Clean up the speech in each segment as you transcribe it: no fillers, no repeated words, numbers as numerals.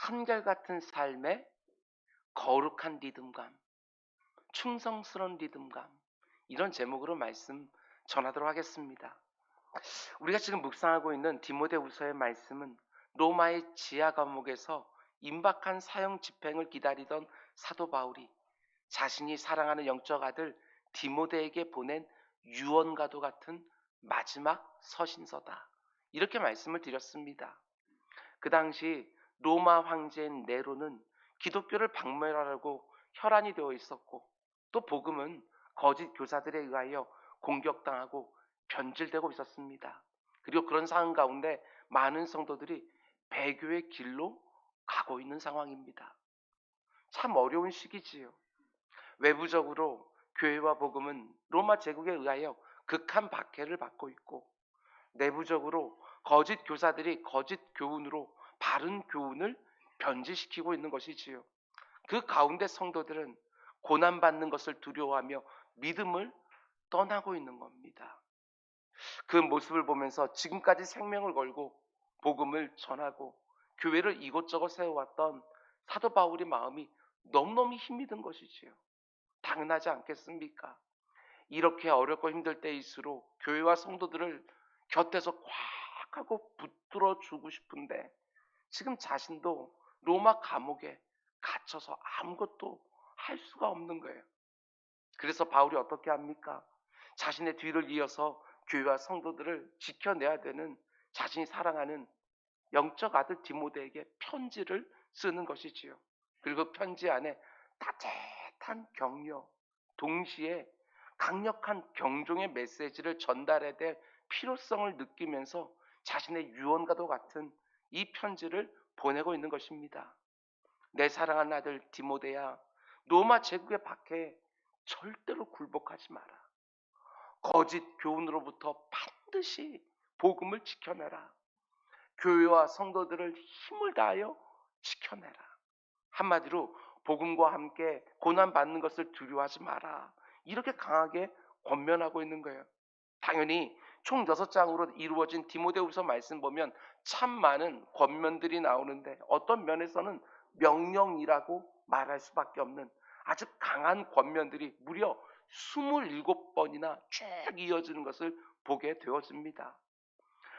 한결같은 삶의 거룩한 리듬감, 충성스러운 리듬감, 이런 제목으로 말씀 전하도록 하겠습니다. 우리가 지금 묵상하고 있는 디모데후서의 말씀은 로마의 지하 감옥에서 임박한 사형 집행을 기다리던 사도 바울이 자신이 사랑하는 영적 아들 디모데에게 보낸 유언과도 같은 마지막 서신서다, 이렇게 말씀을 드렸습니다. 그 당시 로마 황제인 네로는 기독교를 박멸하려고 혈안이 되어 있었고, 또 복음은 거짓 교사들에 의하여 공격당하고 변질되고 있었습니다. 그리고 그런 상황 가운데 많은 성도들이 배교의 길로 가고 있는 상황입니다. 참 어려운 시기지요. 외부적으로 교회와 복음은 로마 제국에 의하여 극한 박해를 받고 있고, 내부적으로 거짓 교사들이 거짓 교훈으로 바른 교훈을 변질시키고 있는 것이지요. 그 가운데 성도들은 고난받는 것을 두려워하며 믿음을 떠나고 있는 겁니다. 그 모습을 보면서 지금까지 생명을 걸고 복음을 전하고 교회를 이곳저곳 세워왔던 사도 바울의 마음이 너무너무 힘이 든 것이지요. 당연하지 않겠습니까? 이렇게 어렵고 힘들 때일수록 교회와 성도들을 곁에서 꽉 하고 붙들어 주고 싶은데, 지금 자신도 로마 감옥에 갇혀서 아무것도 할 수가 없는 거예요. 그래서 바울이 어떻게 합니까? 자신의 뒤를 이어서 교회와 성도들을 지켜내야 되는 자신이 사랑하는 영적 아들 디모데에게 편지를 쓰는 것이지요. 그리고 편지 안에 따뜻한 격려, 동시에 강력한 경종의 메시지를 전달해야 될 필요성을 느끼면서 자신의 유언과도 같은 이 편지를 보내고 있는 것입니다. 내 사랑하는 아들 디모데야, 로마 제국의 박해에 절대로 굴복하지 마라. 거짓 교훈으로부터 반드시 복음을 지켜내라. 교회와 성도들을 힘을 다하여 지켜내라. 한마디로 복음과 함께 고난받는 것을 두려워하지 마라, 이렇게 강하게 권면하고 있는 거예요. 당연히 총 6장으로 이루어진 디모데후서 말씀 보면 참 많은 권면들이 나오는데, 어떤 면에서는 명령이라고 말할 수밖에 없는 아주 강한 권면들이 무려 27번이나 쭉 이어지는 것을 보게 되어집니다.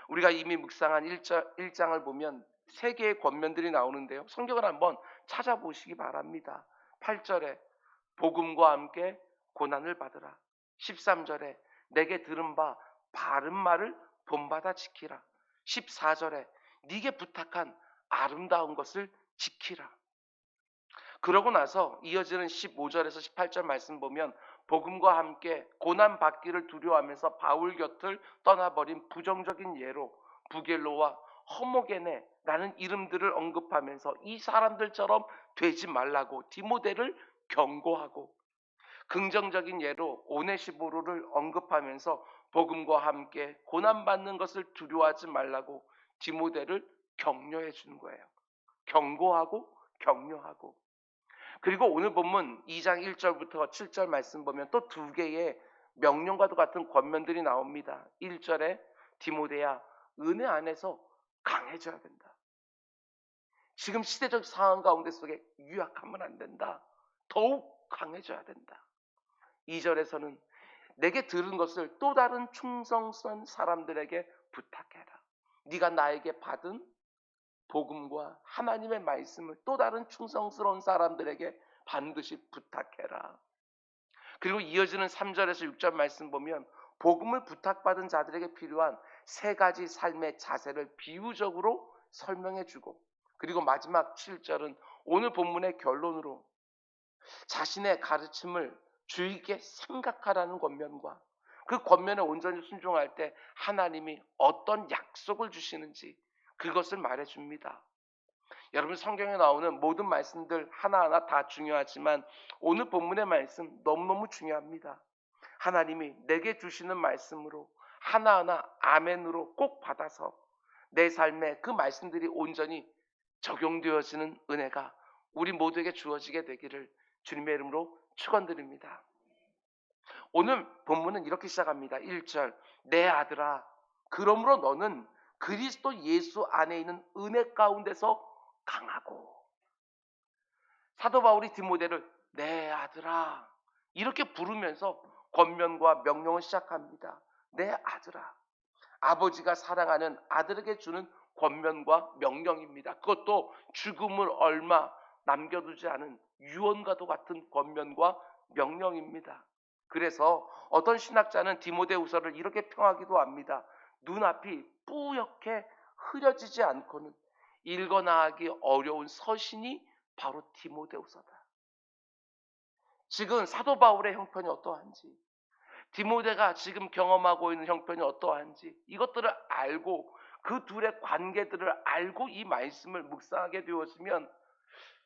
우리가 이미 묵상한 1장을 보면 3개의 권면들이 나오는데요. 성경을 한번 찾아보시기 바랍니다. 8절에 복음과 함께 고난을 받으라. 13절에 내게 들은 바 바른 말을 본받아 지키라. 14절에 네게 부탁한 아름다운 것을 지키라. 그러고 나서 이어지는 15절에서 18절 말씀 보면 복음과 함께 고난 받기를 두려워하면서 바울 곁을 떠나버린 부정적인 예로 부겔로와 허모게네 라는 이름들을 언급하면서 이 사람들처럼 되지 말라고 디모데를 경고하고, 긍정적인 예로 오네시보로를 언급하면서 복음과 함께 고난받는 것을 두려워하지 말라고 디모데를 격려해 주는 거예요. 경고하고 격려하고. 그리고 오늘 본문 2장 1절부터 7절 말씀 보면 또 2개의 명령과도 같은 권면들이 나옵니다. 1절에 디모데야, 은혜 안에서 강해져야 된다. 지금 시대적 상황 가운데 속에 유약하면 안 된다. 더욱 강해져야 된다. 2절에서는 내게 들은 것을 또 다른 충성스러운 사람들에게 부탁해라. 네가 나에게 받은 복음과 하나님의 말씀을 또 다른 충성스러운 사람들에게 반드시 부탁해라. 그리고 이어지는 3절에서 6절 말씀 보면 복음을 부탁받은 자들에게 필요한 3가지 삶의 자세를 비유적으로 설명해 주고, 그리고 마지막 7절은 오늘 본문의 결론으로 자신의 가르침을 주의 깊게 생각하라는 권면과 그 권면에 온전히 순종할 때 하나님이 어떤 약속을 주시는지 그것을 말해줍니다. 여러분, 성경에 나오는 모든 말씀들 하나하나 다 중요하지만 오늘 본문의 말씀 너무너무 중요합니다. 하나님이 내게 주시는 말씀으로 하나하나 아멘으로 꼭 받아서 내 삶에 그 말씀들이 온전히 적용되어지는 은혜가 우리 모두에게 주어지게 되기를 주님의 이름으로 축원드립니다. 오늘 본문은 이렇게 시작합니다. 1절, 내 아들아, 그러므로 너는 그리스도 예수 안에 있는 은혜 가운데서 강하고. 사도 바울이 디모데를 내 아들아 이렇게 부르면서 권면과 명령을 시작합니다. 내 아들아. 아버지가 사랑하는 아들에게 주는 권면과 명령입니다. 그것도 죽음을 얼마 남겨두지 않은 유언과도 같은 권면과 명령입니다. 그래서 어떤 신학자는 디모데후서를 이렇게 평하기도 합니다. 눈앞이 뿌옇게 흐려지지 않고는 읽어나가기 어려운 서신이 바로 디모데후서다. 지금 사도 바울의 형편이 어떠한지, 디모데가 지금 경험하고 있는 형편이 어떠한지 이것들을 알고 그 둘의 관계들을 알고 이 말씀을 묵상하게 되었으면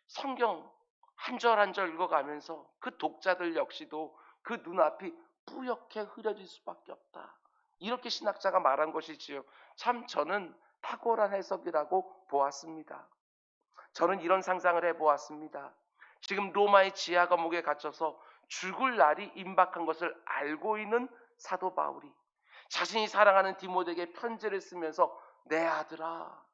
성경 한 절 한 절 읽어가면서 그 독자들 역시도 그 눈앞이 뿌옇게 흐려질 수밖에 없다. 이렇게 신학자가 말한 것이지요. 참 저는 탁월한 해석이라고 보았습니다. 저는 이런 상상을 해보았습니다. 지금 로마의 지하 감옥에 갇혀서 죽을 날이 임박한 것을 알고 있는 사도 바울이 자신이 사랑하는 디모데에게 편지를 쓰면서 내 아들아,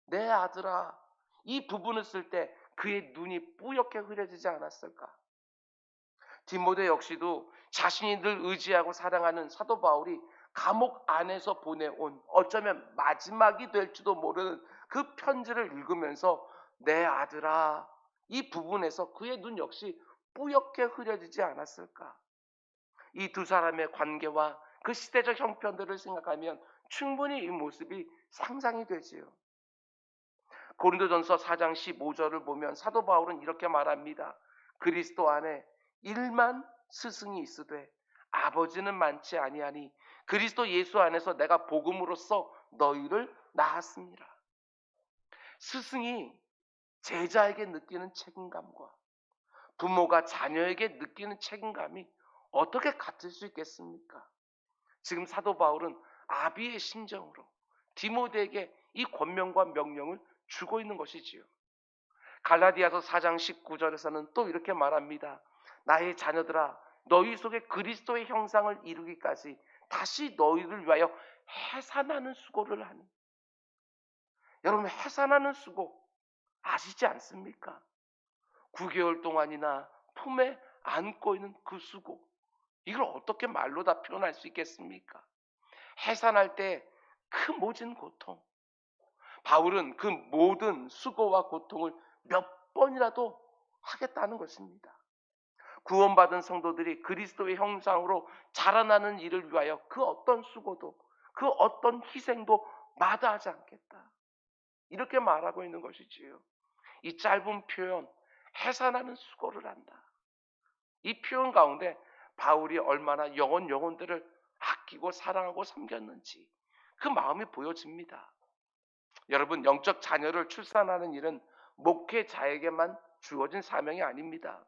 내 아들아 이 부분을 쓸 때 그의 눈이 뿌옇게 흐려지지 않았을까? 디모데 역시도 자신이 늘 의지하고 사랑하는 사도 바울이 감옥 안에서 보내온 어쩌면 마지막이 될지도 모르는 그 편지를 읽으면서 내 아들아 이 부분에서 그의 눈 역시 뿌옇게 흐려지지 않았을까? 이 두 사람의 관계와 그 시대적 형편들을 생각하면 충분히 이 모습이 상상이 되지요. 고린도전서 4장 15절을 보면 사도 바울은 이렇게 말합니다. 그리스도 안에 1만 스승이 있으되 아버지는 많지 아니하니 그리스도 예수 안에서 내가 복음으로써 너희를 낳았습니다. 스승이 제자에게 느끼는 책임감과 부모가 자녀에게 느끼는 책임감이 어떻게 같을 수 있겠습니까? 지금 사도 바울은 아비의 심정으로 디모데에게 이 권면과 명령을 주고 있는 것이지요. 갈라디아서 4장 19절에서는 또 이렇게 말합니다. 나의 자녀들아 너희 속에 그리스도의 형상을 이루기까지 다시 너희를 위하여 해산하는 수고를 하니. 여러분 해산하는 수고 아시지 않습니까? 9개월 동안이나 품에 안고 있는 그 수고 이걸 어떻게 말로 다 표현할 수 있겠습니까? 해산할 때 그 모진 고통 바울은 그 모든 수고와 고통을 몇 번이라도 하겠다는 것입니다. 구원받은 성도들이 그리스도의 형상으로 자라나는 일을 위하여 그 어떤 수고도 그 어떤 희생도 마다하지 않겠다. 이렇게 말하고 있는 것이지요. 이 짧은 표현 해산하는 수고를 한다. 이 표현 가운데 바울이 얼마나 영혼들을 아끼고 사랑하고 섬겼는지 그 마음이 보여집니다. 여러분 영적 자녀를 출산하는 일은 목회자에게만 주어진 사명이 아닙니다.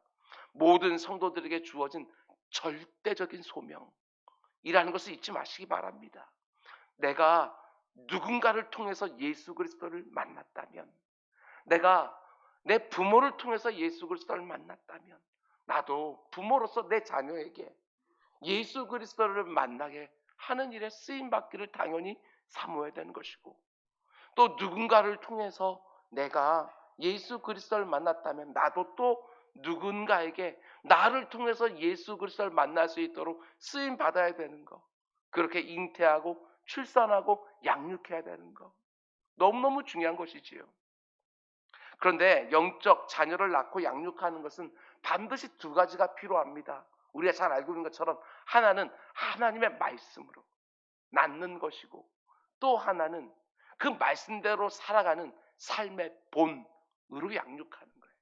모든 성도들에게 주어진 절대적인 소명이라는 것을 잊지 마시기 바랍니다. 내가 누군가를 통해서 예수 그리스도를 만났다면 내가 내 부모를 통해서 예수 그리스도를 만났다면 나도 부모로서 내 자녀에게 예수 그리스도를 만나게 하는 일에 쓰임받기를 당연히 사모해야 되는 것이고 또 누군가를 통해서 내가 예수 그리스도를 만났다면 나도 또 누군가에게 나를 통해서 예수 그리스도를 만날 수 있도록 쓰임 받아야 되는 거. 그렇게 잉태하고 출산하고 양육해야 되는 거. 너무너무 중요한 것이지요. 그런데 영적 자녀를 낳고 양육하는 것은 반드시 두 가지가 필요합니다. 우리가 잘 알고 있는 것처럼 하나는 하나님의 말씀으로 낳는 것이고 또 하나는 그 말씀대로 살아가는 삶의 본으로 양육하는 거예요.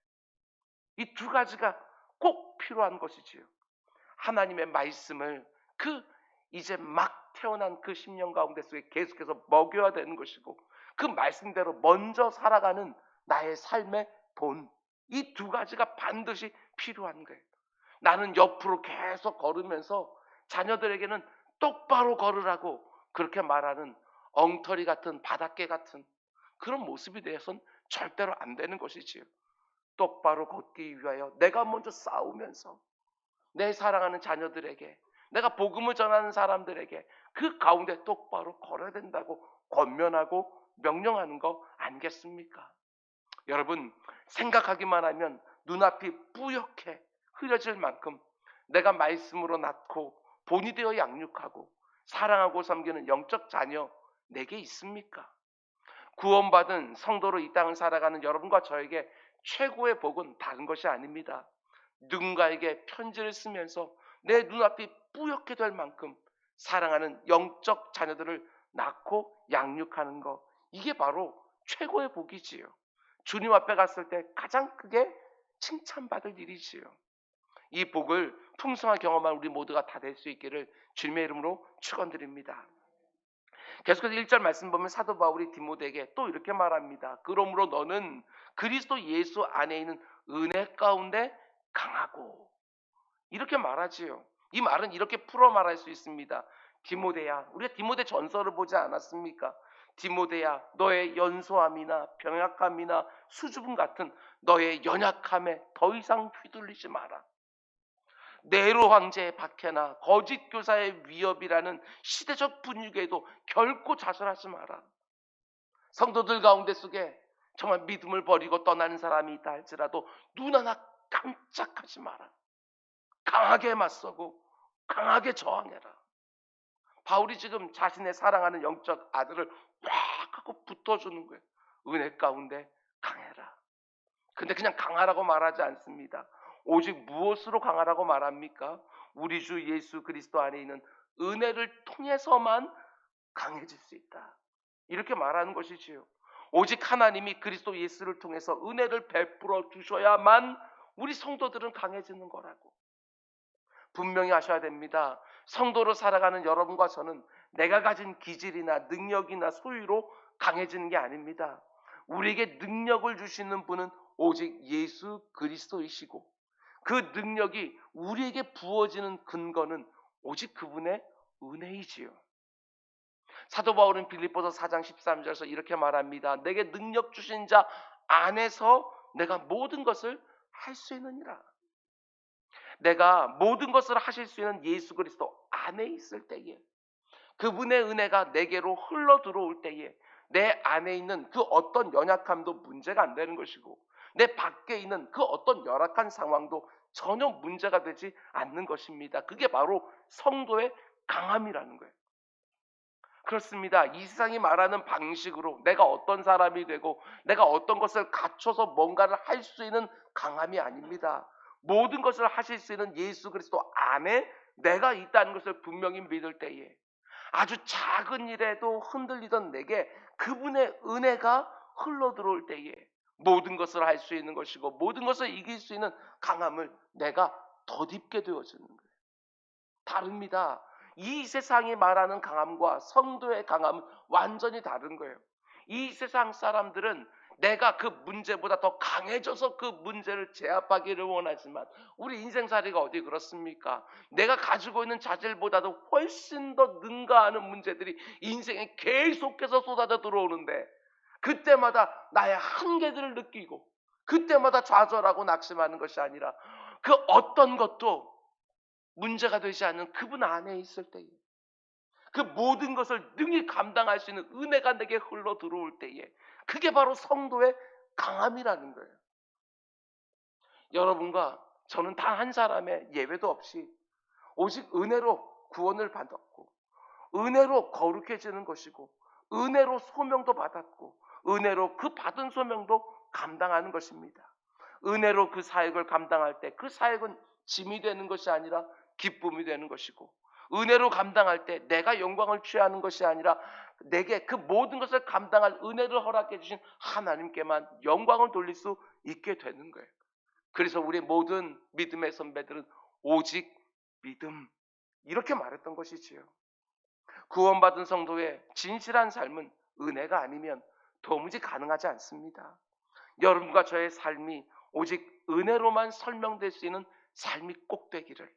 이 두 가지가 꼭 필요한 것이지요. 하나님의 말씀을 그 이제 막 태어난 그 10년 가운데 속에 계속해서 먹여야 되는 것이고 그 말씀대로 먼저 살아가는 나의 삶의 본. 이 두 가지가 반드시 필요한 거예요. 나는 옆으로 계속 걸으면서 자녀들에게는 똑바로 걸으라고 그렇게 말하는 엉터리 같은 바닷개 같은 그런 모습이 되어서는 절대로 안 되는 것이지요. 똑바로 걷기 위하여 내가 먼저 싸우면서 내 사랑하는 자녀들에게 내가 복음을 전하는 사람들에게 그 가운데 똑바로 걸어야 된다고 권면하고 명령하는 거 아니겠습니까? 여러분, 생각하기만 하면 눈앞이 뿌옇게 흐려질 만큼 내가 말씀으로 낳고 본이 되어 양육하고 사랑하고 섬기는 영적 자녀 내게 있습니까? 구원받은 성도로 이 땅을 살아가는 여러분과 저에게 최고의 복은 다른 것이 아닙니다. 누군가에게 편지를 쓰면서 내 눈앞이 뿌옇게 될 만큼 사랑하는 영적 자녀들을 낳고 양육하는 것, 이게 바로 최고의 복이지요. 주님 앞에 갔을 때 가장 크게 칭찬받을 일이지요. 이 복을 풍성한 경험한 우리 모두가 다 될 수 있기를 주님의 이름으로 축원드립니다. 계속해서 1절 말씀 보면 사도 바울이 디모데에게 또 이렇게 말합니다. 그러므로 너는 그리스도 예수 안에 있는 은혜 가운데 강하고, 이렇게 말하지요. 이 말은 이렇게 풀어 말할 수 있습니다. 디모데야, 우리가 디모데 전서를 보지 않았습니까? 디모데야, 너의 연소함이나 병약함이나 수줍음 같은 너의 연약함에 더 이상 휘둘리지 마라. 네로 황제의 박해나 거짓 교사의 위협이라는 시대적 분위기에도 결코 좌절하지 마라. 성도들 가운데 속에 정말 믿음을 버리고 떠나는 사람이 있다 할지라도 눈 하나 깜짝하지 마라. 강하게 맞서고 강하게 저항해라. 바울이 지금 자신의 사랑하는 영적 아들을 확 하고 붙어주는 거예요. 은혜 가운데 강해라. 근데 그냥 강하라고 말하지 않습니다. 오직 무엇으로 강하라고 말합니까? 우리 주 예수 그리스도 안에 있는 은혜를 통해서만 강해질 수 있다. 이렇게 말하는 것이지요. 오직 하나님이 그리스도 예수를 통해서 은혜를 베풀어 주셔야만 우리 성도들은 강해지는 거라고. 분명히 아셔야 됩니다. 성도로 살아가는 여러분과 저는 내가 가진 기질이나 능력이나 소유로 강해지는 게 아닙니다. 우리에게 능력을 주시는 분은 오직 예수 그리스도이시고, 그 능력이 우리에게 부어지는 근거는 오직 그분의 은혜이지요. 사도 바울은 빌립보서 4장 13절에서 이렇게 말합니다. 내게 능력 주신 자 안에서 내가 모든 것을 할 수 있느니라. 내가 모든 것을 하실 수 있는 예수 그리스도 안에 있을 때에, 그분의 은혜가 내게로 흘러 들어올 때에 내 안에 있는 그 어떤 연약함도 문제가 안 되는 것이고, 내 밖에 있는 그 어떤 열악한 상황도 전혀 문제가 되지 않는 것입니다. 그게 바로 성도의 강함이라는 거예요. 그렇습니다. 이 세상이 말하는 방식으로 내가 어떤 사람이 되고 내가 어떤 것을 갖춰서 뭔가를 할 수 있는 강함이 아닙니다. 모든 것을 하실 수 있는 예수 그리스도 안에 내가 있다는 것을 분명히 믿을 때에, 아주 작은 일에도 흔들리던 내게 그분의 은혜가 흘러들어올 때에 모든 것을 할 수 있는 것이고 모든 것을 이길 수 있는 강함을 내가 덧입게 되어지는 거예요. 다릅니다. 이 세상이 말하는 강함과 성도의 강함은 완전히 다른 거예요. 이 세상 사람들은 내가 그 문제보다 더 강해져서 그 문제를 제압하기를 원하지만, 우리 인생살이가 어디 그렇습니까? 내가 가지고 있는 자질보다도 훨씬 더 능가하는 문제들이 인생에 계속해서 쏟아져 들어오는데, 그때마다 나의 한계들을 느끼고 그때마다 좌절하고 낙심하는 것이 아니라 그 어떤 것도 문제가 되지 않는 그분 안에 있을 때에, 그 모든 것을 능히 감당할 수 있는 은혜가 내게 흘러 들어올 때에, 그게 바로 성도의 강함이라는 거예요. 여러분과 저는 단 한 사람의 예외도 없이 오직 은혜로 구원을 받았고, 은혜로 거룩해지는 것이고, 은혜로 소명도 받았고, 은혜로 그 받은 소명도 감당하는 것입니다. 은혜로 그 사역을 감당할 때 그 사역은 짐이 되는 것이 아니라 기쁨이 되는 것이고, 은혜로 감당할 때 내가 영광을 취하는 것이 아니라 내게 그 모든 것을 감당할 은혜를 허락해 주신 하나님께만 영광을 돌릴 수 있게 되는 거예요. 그래서 우리 모든 믿음의 선배들은 오직 믿음, 이렇게 말했던 것이지요. 구원받은 성도의 진실한 삶은 은혜가 아니면 도무지 가능하지 않습니다. 여러분과 저의 삶이 오직 은혜로만 설명될 수 있는 삶이 꼭 되기를,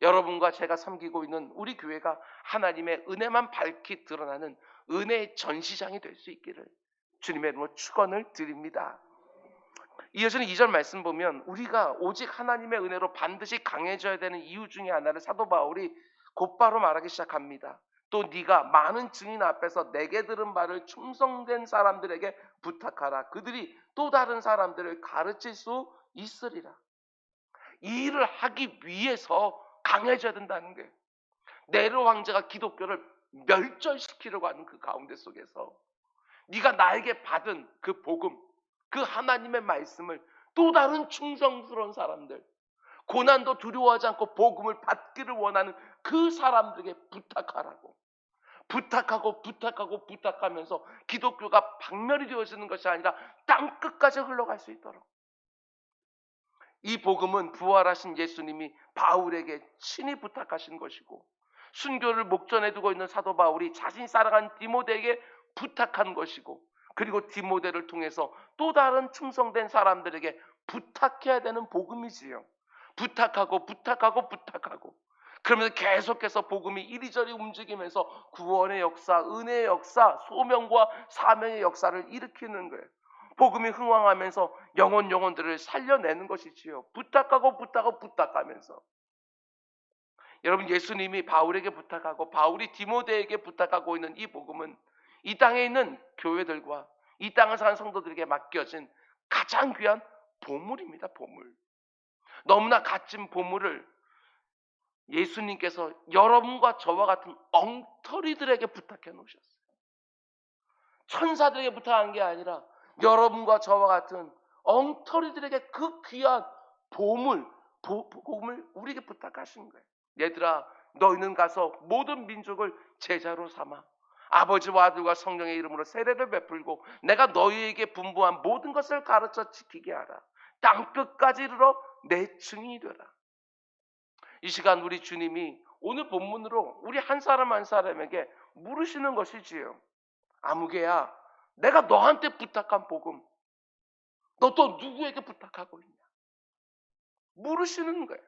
여러분과 제가 섬기고 있는 우리 교회가 하나님의 은혜만 밝히 드러나는 은혜의 전시장이 될 수 있기를 주님의 이름으로 축원을 드립니다. 이어지는 2절 말씀 보면 우리가 오직 하나님의 은혜로 반드시 강해져야 되는 이유 중에 하나를 사도 바울이 곧바로 말하기 시작합니다. 또 네가 많은 증인 앞에서 내게 들은 말을 충성된 사람들에게 부탁하라. 그들이 또 다른 사람들을 가르칠 수 있으리라. 이 일을 하기 위해서 강해져야 된다는 거예요. 네로 황제가 기독교를 멸절시키려고 하는 그 가운데 속에서 네가 나에게 받은 그 복음, 그 하나님의 말씀을 또 다른 충성스러운 사람들, 고난도 두려워하지 않고 복음을 받기를 원하는 그 사람들에게 부탁하라고. 부탁하면서 기독교가 박멸이 되어지는 것이 아니라 땅끝까지 흘러갈 수 있도록. 이 복음은 부활하신 예수님이 바울에게 친히 부탁하신 것이고, 순교를 목전에 두고 있는 사도 바울이 자신이 사랑한 디모데에게 부탁한 것이고, 그리고 디모데를 통해서 또 다른 충성된 사람들에게 부탁해야 되는 복음이지요. 부탁하고 그러면서 계속해서 복음이 이리저리 움직이면서 구원의 역사, 은혜의 역사, 소명과 사명의 역사를 일으키는 거예요. 복음이 흥왕하면서 영혼들을 살려내는 것이지요. 부탁하면서. 여러분, 예수님이 바울에게 부탁하고 바울이 디모데에게 부탁하고 있는 이 복음은 이 땅에 있는 교회들과 이 땅을 사는 성도들에게 맡겨진 가장 귀한 보물입니다. 보물. 너무나 값진 보물을 예수님께서 여러분과 저와 같은 엉터리들에게 부탁해 놓으셨어요. 천사들에게 부탁한 게 아니라 여러분과 저와 같은 엉터리들에게 그 귀한 복음을 우리에게 부탁하신 거예요. 얘들아, 너희는 가서 모든 민족을 제자로 삼아 아버지와 아들과 성령의 이름으로 세례를 베풀고 내가 너희에게 분부한 모든 것을 가르쳐 지키게 하라. 땅끝까지 이르러 내 증인이 되라. 이 시간 우리 주님이 오늘 본문으로 우리 한 사람 한 사람에게 물으시는 것이지요. 아무개야, 내가 너한테 부탁한 복음, 너 또 누구에게 부탁하고 있냐? 물으시는 거예요.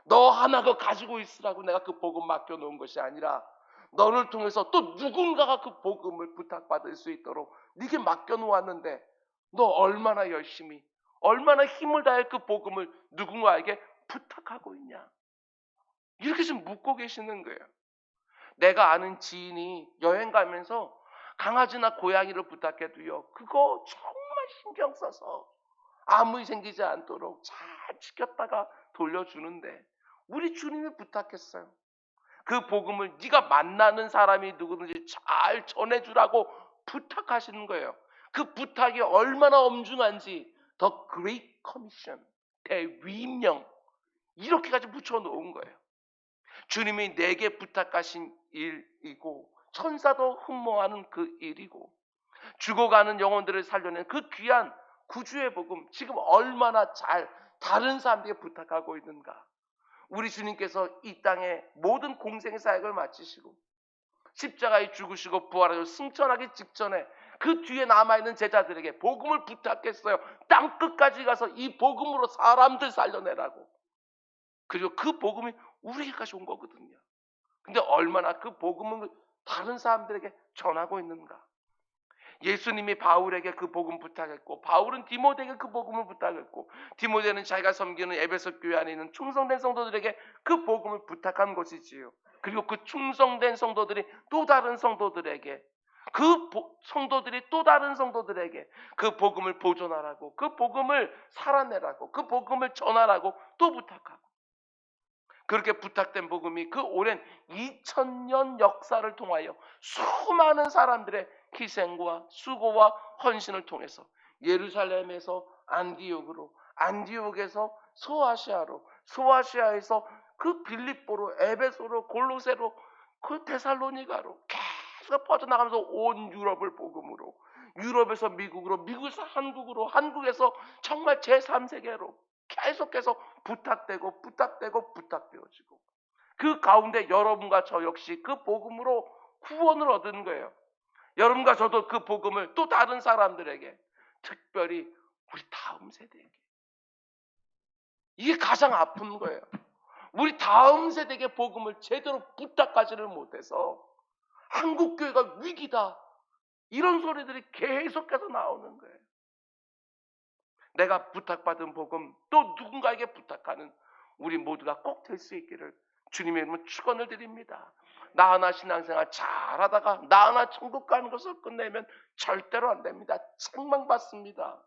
너 하나 그 가지고 있으라고 내가 그 복음 맡겨놓은 것이 아니라 너를 통해서 또 누군가가 그 복음을 부탁받을 수 있도록 네게 맡겨놓았는데 너 얼마나 열심히, 얼마나 힘을 다해 그 복음을 누군가에게 부탁하고 있냐? 이렇게 좀 묻고 계시는 거예요. 내가 아는 지인이 여행 가면서 강아지나 고양이를 부탁해도요, 그거 정말 신경 써서 아무 일 생기지 않도록 잘 지켰다가 돌려주는데 우리 주님이 부탁했어요. 그 복음을 네가 만나는 사람이 누구든지 잘 전해주라고 부탁하시는 거예요. 그 부탁이 얼마나 엄중한지 The Great Commission, 대위명, 이렇게까지 붙여놓은 거예요. 주님이 내게 부탁하신 일이고 천사도 흠모하는 그 일이고 죽어가는 영혼들을 살려낸 그 귀한 구주의 복음, 지금 얼마나 잘 다른 사람들에게 부탁하고 있는가. 우리 주님께서 이 땅에 모든 공생의 사역을 마치시고 십자가에 죽으시고 부활하시고 승천하기 직전에 그 뒤에 남아있는 제자들에게 복음을 부탁했어요. 땅끝까지 가서 이 복음으로 사람들 살려내라고. 그리고 그 복음이 우리에게까지 온 거거든요. 근데 얼마나 그 복음을 다른 사람들에게 전하고 있는가. 예수님이 바울에게 그 복음 부탁했고 바울은 디모데에게 그 복음을 부탁했고 디모데는 자기가 섬기는 에베소 교회 안에 있는 충성된 성도들에게 그 복음을 부탁한 것이지요. 그리고 그 충성된 성도들이 또 다른 성도들에게 성도들이 또 다른 성도들에게 그 복음을 보존하라고, 그 복음을 살아내라고, 그 복음을 전하라고 또 부탁하고, 그렇게 부탁된 복음이 그 오랜 2000년 역사를 통하여 수많은 사람들의 희생과 수고와 헌신을 통해서 예루살렘에서 안디옥으로, 안디옥에서 소아시아로, 소아시아에서 그 빌립보로, 에베소로, 골로새로, 그 데살로니가로 계속 퍼져나가면서 온 유럽을 복음으로, 유럽에서 미국으로, 미국에서 한국으로, 한국에서 정말 제3세계로 계속해서 부탁되어지고 그 가운데 여러분과 저 역시 그 복음으로 구원을 얻은 거예요. 여러분과 저도 그 복음을 또 다른 사람들에게, 특별히 우리 다음 세대에게, 이게 가장 아픈 거예요. 우리 다음 세대에게 복음을 제대로 부탁하지를 못해서 한국교회가 위기다, 이런 소리들이 계속해서 나오는 거예요. 내가 부탁받은 복음 또 누군가에게 부탁하는 우리 모두가 꼭 될 수 있기를 주님의 이름으로 축원을 드립니다. 나 하나 신앙생활 잘하다가 나 하나 천국 가는 것을 끝내면 절대로 안 됩니다. 책망받습니다.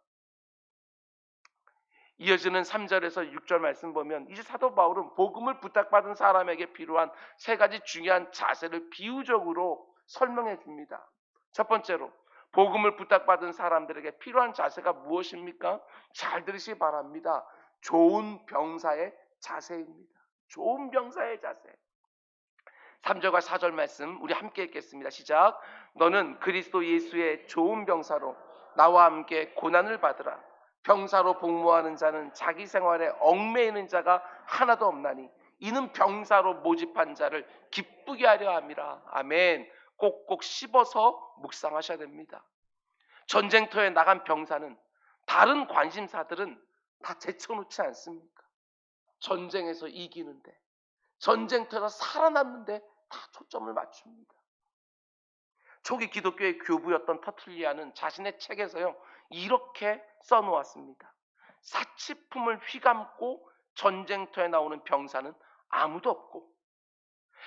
이어지는 3절에서 6절 말씀 보면 이제 사도 바울은 복음을 부탁받은 사람에게 필요한 세 가지 중요한 자세를 비유적으로 설명해 줍니다. 첫 번째로 복음을 부탁받은 사람들에게 필요한 자세가 무엇입니까? 잘 들으시기 바랍니다. 좋은 병사의 자세입니다. 좋은 병사의 자세. 3절과 4절 말씀 우리 함께 읽겠습니다. 시작. 너는 그리스도 예수의 좋은 병사로 나와 함께 고난을 받으라. 병사로 복무하는 자는 자기 생활에 얽매이는 자가 하나도 없나니 이는 병사로 모집한 자를 기쁘게 하려 함이라. 아멘. 꼭꼭 씹어서 묵상하셔야 됩니다. 전쟁터에 나간 병사는 다른 관심사들은 다 제쳐놓지 않습니까? 전쟁에서 이기는데, 전쟁터에서 살아남는데 다 초점을 맞춥니다. 초기 기독교의 교부였던 터툴리아는 자신의 책에서요 이렇게 써놓았습니다. 사치품을 휘감고 전쟁터에 나오는 병사는 아무도 없고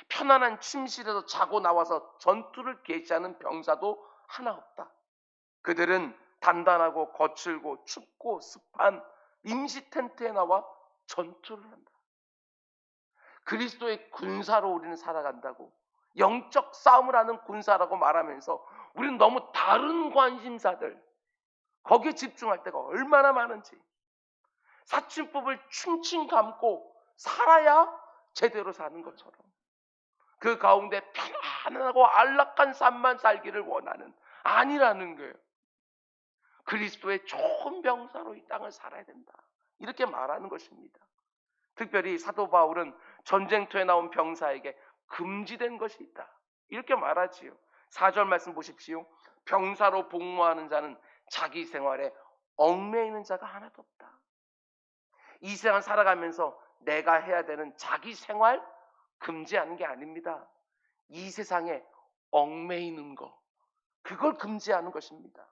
편안한 침실에서 자고 나와서 전투를 개시하는 병사도 하나 없다. 그들은 단단하고 거칠고 춥고 습한 임시 텐트에 나와 전투를 한다. 그리스도의 군사로 우리는 살아간다고, 영적 싸움을 하는 군사라고 말하면서 우리는 너무 다른 관심사들, 거기에 집중할 때가 얼마나 많은지, 사춘법을 충충 감고 살아야 제대로 사는 것처럼 그 가운데 편안하고 안락한 삶만 살기를 원하는, 아니라는 거예요. 그리스도의 좋은 병사로 이 땅을 살아야 된다, 이렇게 말하는 것입니다. 특별히 사도 바울은 전쟁터에 나온 병사에게 금지된 것이 있다, 이렇게 말하지요. 4절 말씀 보십시오. 병사로 복무하는 자는 자기 생활에 얽매이는 자가 하나도 없다. 이 세상 살아가면서 내가 해야 되는 자기 생활 금지하는 게 아닙니다. 이 세상에 얽매이는 거, 그걸 금지하는 것입니다.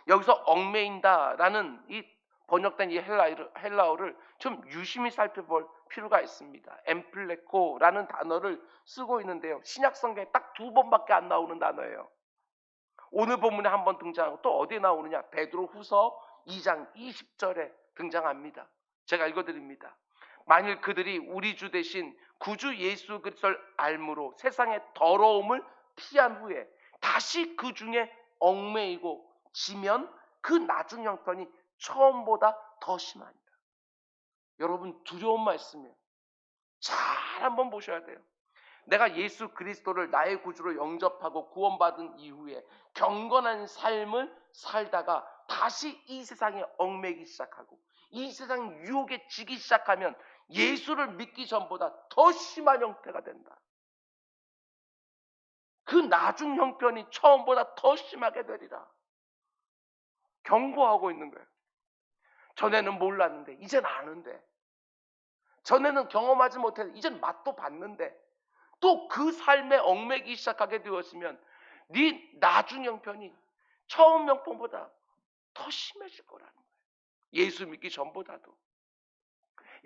여기서 얽매인다라는 이 번역된 이 헬라어를 좀 유심히 살펴볼 필요가 있습니다. 엠플레코라는 단어를 쓰고 있는데요, 신약 성경에 딱 2번밖에 안 나오는 단어예요. 오늘 본문에 한 번 등장하고 또 어디에 나오느냐? 베드로후서 2장 20절에 등장합니다. 제가 읽어드립니다. 만일 그들이 우리 주 대신 구주 예수 그리스도를 알므로 세상의 더러움을 피한 후에 다시 그 중에 얽매이고 지면 그 나중 형편이 처음보다 더 심합니다. 여러분, 두려운 말씀이에요. 잘 한번 보셔야 돼요. 내가 예수 그리스도를 나의 구주로 영접하고 구원받은 이후에 경건한 삶을 살다가 다시 이 세상에 얽매이기 시작하고 이 세상 유혹에 지기 시작하면 예수를 믿기 전보다 더 심한 형태가 된다. 그 나중 형편이 처음보다 더 심하게 되리라 경고하고 있는 거예요. 전에는 몰랐는데 이젠 아는데, 전에는 경험하지 못해서 이젠 맛도 봤는데 또 그 삶에 얽매이기 시작하게 되었으면 네 나중 형편이 처음 형편보다 더 심해질 거라는 거예요. 예수 믿기 전보다도.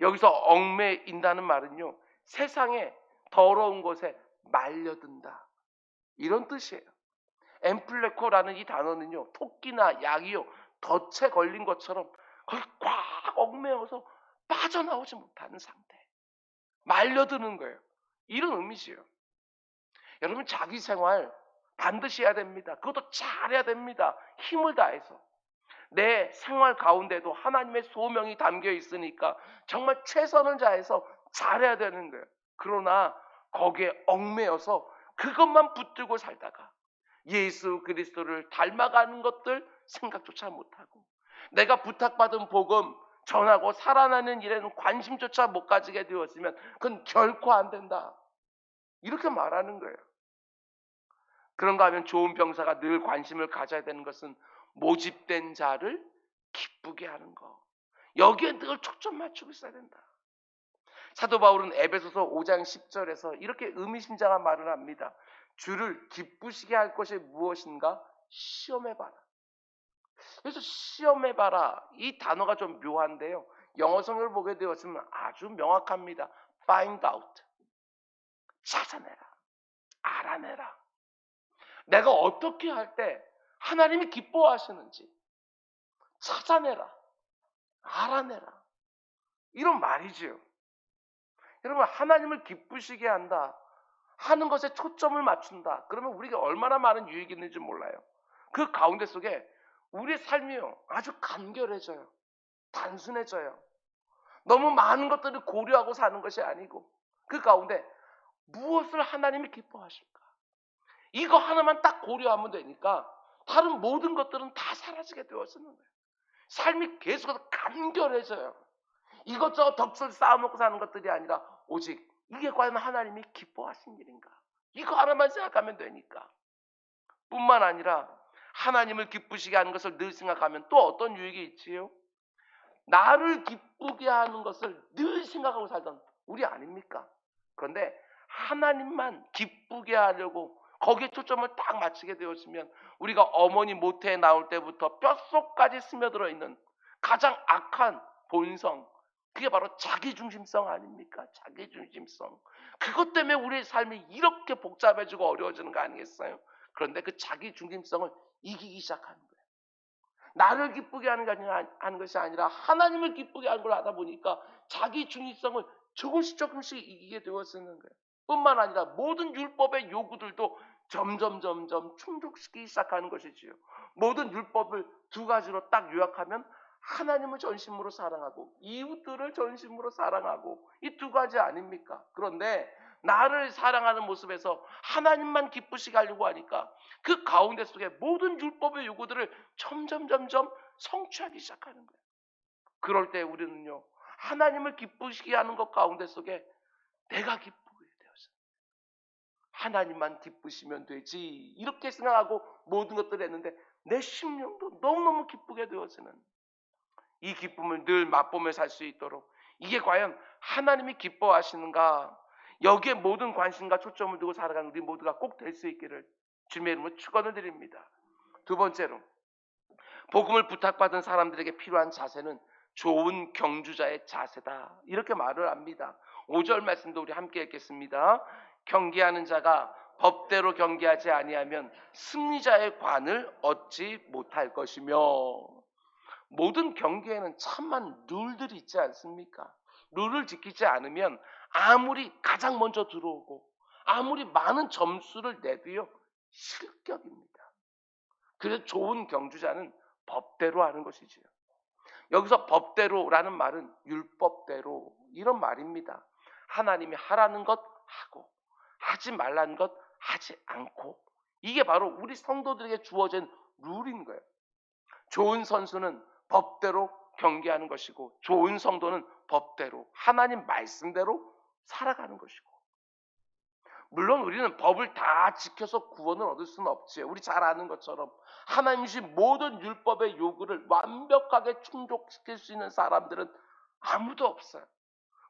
여기서 얽매인다는 말은요, 세상에 더러운 것에 말려든다, 이런 뜻이에요. 엠플레코라는 이 단어는요, 토끼나 약이요 덫에 걸린 것처럼 거기 꽉 얽매여서 빠져나오지 못하는 상태, 말려드는 거예요. 이런 의미지요. 여러분, 자기 생활 반드시 해야 됩니다. 그것도 잘해야 됩니다. 힘을 다해서. 내 생활 가운데도 하나님의 소명이 담겨 있으니까 정말 최선을 다해서 잘해야 되는 거예요. 그러나 거기에 얽매여서 그것만 붙들고 살다가 예수 그리스도를 닮아가는 것들 생각조차 못하고 내가 부탁받은 복음 전하고 살아나는 일에는 관심조차 못 가지게 되었으면 그건 결코 안 된다, 이렇게 말하는 거예요. 그런가 하면 좋은 병사가 늘 관심을 가져야 되는 것은 모집된 자를 기쁘게 하는 것, 여기에 늘 초점 맞추고 있어야 된다. 사도 바울은 에베소서 5장 10절에서 이렇게 의미심장한 말을 합니다. 주를 기쁘시게 할 것이 무엇인가 시험해봐라. 그래서 시험해봐라, 이 단어가 좀 묘한데요, 영어 성경을 보게 되었으면 아주 명확합니다. find out. 찾아내라. 알아내라. 내가 어떻게 할 때 하나님이 기뻐하시는지 찾아내라. 알아내라. 이런 말이지요. 여러분, 하나님을 기쁘시게 한다 하는 것에 초점을 맞춘다. 그러면 우리가 얼마나 많은 유익이 있는지 몰라요. 그 가운데 속에 우리의 삶이요 아주 간결해져요. 단순해져요. 너무 많은 것들을 고려하고 사는 것이 아니고 그 가운데 무엇을 하나님이 기뻐하실까? 이거 하나만 딱 고려하면 되니까 다른 모든 것들은 다 사라지게 되어지는 거예요. 삶이 계속해서 간결해져요. 이것저것 덕을 쌓아놓고 사는 것들이 아니라 오직 이게 과연 하나님이 기뻐하신 일인가? 이거 하나만 생각하면 되니까. 뿐만 아니라 하나님을 기쁘시게 하는 것을 늘 생각하면 또 어떤 유익이 있지요? 나를 기쁘게 하는 것을 늘 생각하고 살던 우리 아닙니까? 그런데 하나님만 기쁘게 하려고 거기에 초점을 딱 맞추게 되었으면 우리가 어머니 모태에 나올 때부터 뼛속까지 스며들어 있는 가장 악한 본성, 그게 바로 자기중심성 아닙니까? 자기중심성. 그것 때문에 우리의 삶이 이렇게 복잡해지고 어려워지는 거 아니겠어요? 그런데 그 자기중심성을 이기기 시작하는 거예요. 나를 기쁘게 하는 것이 아니라 하나님을 기쁘게 하는 걸 하다 보니까 자기중심성을 조금씩 이기게 되었는 거예요. 뿐만 아니라 모든 율법의 요구들도 점점 충족시키기 시작하는 것이지요. 모든 율법을 두 가지로 딱 요약하면 하나님을 전심으로 사랑하고 이웃들을 전심으로 사랑하고 이 두 가지 아닙니까? 그런데 나를 사랑하는 모습에서 하나님만 기쁘시게 하려고 하니까 그 가운데 속에 모든 율법의 요구들을 점점 성취하기 시작하는 거예요. 그럴 때 우리는요 하나님을 기쁘시게 하는 것 가운데 속에 내가 기쁘게 되어서 하나님만 기쁘시면 되지 이렇게 생각하고 모든 것들을 했는데 내 심령도 너무너무 기쁘게 되어지는 이 기쁨을 늘 맛보며 살 수 있도록 이게 과연 하나님이 기뻐하시는가, 여기에 모든 관심과 초점을 두고 살아가는 우리 모두가 꼭 될 수 있기를 주님의 이름으로 축원을 드립니다. 두 번째로 복음을 부탁받은 사람들에게 필요한 자세는 좋은 경주자의 자세다 이렇게 말을 합니다. 5절 말씀도 우리 함께 읽겠습니다. 경계하는 자가 법대로 경계하지 아니하면 승리자의 관을 얻지 못할 것이며, 모든 경계에는 참만 룰들이 있지 않습니까? 룰을 지키지 않으면 아무리 가장 먼저 들어오고 아무리 많은 점수를 내도요 실격입니다. 그래서 좋은 경주자는 법대로 하는 것이지요. 여기서 법대로라는 말은 율법대로 이런 말입니다. 하나님이 하라는 것 하고 하지 말라는 것 하지 않고, 이게 바로 우리 성도들에게 주어진 룰인 거예요. 좋은 선수는 법대로 경계하는 것이고 좋은 성도는 법대로 하나님 말씀대로 살아가는 것이고, 물론 우리는 법을 다 지켜서 구원을 얻을 수는 없지요. 우리 잘 아는 것처럼 하나님 주신 모든 율법의 요구를 완벽하게 충족시킬 수 있는 사람들은 아무도 없어요.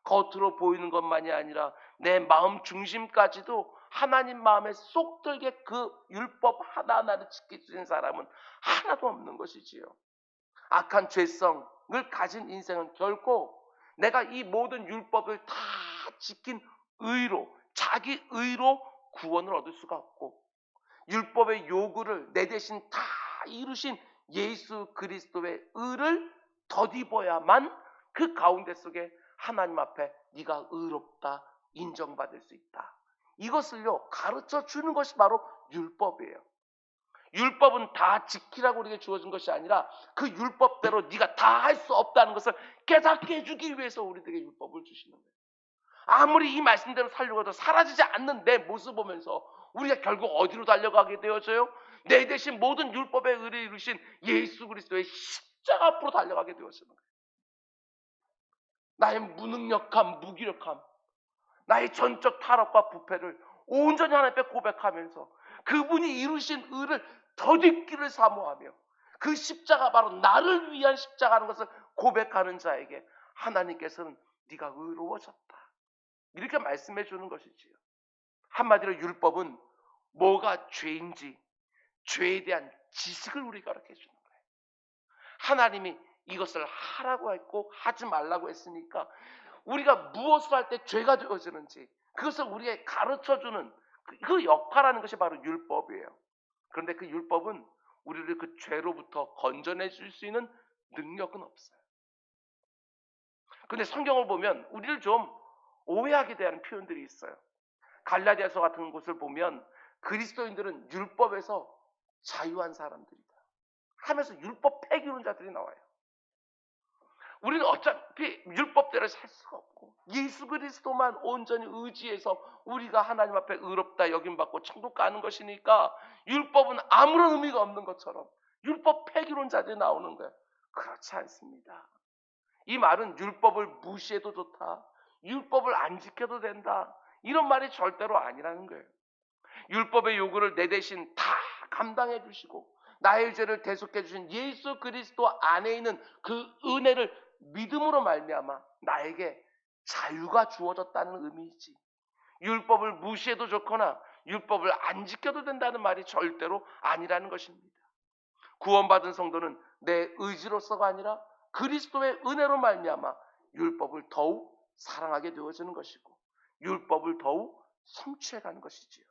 겉으로 보이는 것만이 아니라 내 마음 중심까지도 하나님 마음에 쏙 들게 그 율법 하나하나를 지킬 수 있는 사람은 하나도 없는 것이지요. 악한 죄성을 가진 인생은 결코 내가 이 모든 율법을 다 지킨 의로, 자기 의로 구원을 얻을 수가 없고, 율법의 요구를 내 대신 다 이루신 예수 그리스도의 의를 덧입어야만 그 가운데 속에 하나님 앞에 네가 의롭다 인정받을 수 있다. 이것을요 가르쳐 주는 것이 바로 율법이에요. 율법은 다 지키라고 우리에게 주어진 것이 아니라 그 율법대로 네가 다 할 수 없다는 것을 깨닫게 해주기 위해서 우리들에게 율법을 주시는 거예요. 아무리 이 말씀대로 살려고 해도 사라지지 않는 내 모습 보면서 우리가 결국 어디로 달려가게 되어져요? 내 대신 모든 율법의 의를 이루신 예수 그리스도의 십자가 앞으로 달려가게 되어지는 거예요. 나의 무능력함, 무기력함, 나의 전적 타락과 부패를 온전히 하나님 앞에 고백하면서 그분이 이루신 의를 덧입기를 사모하며 그 십자가 바로 나를 위한 십자가라는 것을 고백하는 자에게 하나님께서는 네가 의로워졌다 이렇게 말씀해 주는 것이지요. 한마디로 율법은 뭐가 죄인지 죄에 대한 지식을 우리가 가르쳐 주는 거예요. 하나님이 이것을 하라고 했고 하지 말라고 했으니까 우리가 무엇을 할 때 죄가 되어지는지 그것을 우리에게 가르쳐주는 그 역할하는 것이 바로 율법이에요. 그런데 그 율법은 우리를 그 죄로부터 건져내 줄 수 있는 능력은 없어요. 근데 성경을 보면 우리를 좀 오해하게 되는 표현들이 있어요. 갈라디아서 같은 곳을 보면 그리스도인들은 율법에서 자유한 사람들이다 하면서 율법 폐기론자들이 나와요. 우리는 어차피 율법대로 살 수가 없고 예수 그리스도만 온전히 의지해서 우리가 하나님 앞에 의롭다 여김받고 천국 가는 것이니까 율법은 아무런 의미가 없는 것처럼 율법 폐기론자들이 나오는 거예요. 그렇지 않습니다. 이 말은 율법을 무시해도 좋다, 율법을 안 지켜도 된다, 이런 말이 절대로 아니라는 거예요. 율법의 요구를 내 대신 다 감당해 주시고 나의 죄를 대속해 주신 예수 그리스도 안에 있는 그 은혜를 믿음으로 말미암아 나에게 자유가 주어졌다는 의미이지, 율법을 무시해도 좋거나 율법을 안 지켜도 된다는 말이 절대로 아니라는 것입니다. 구원받은 성도는 내 의지로서가 아니라 그리스도의 은혜로 말미암아 율법을 더욱 사랑하게 되어지는 것이고 율법을 더욱 성취해가는 것이지요.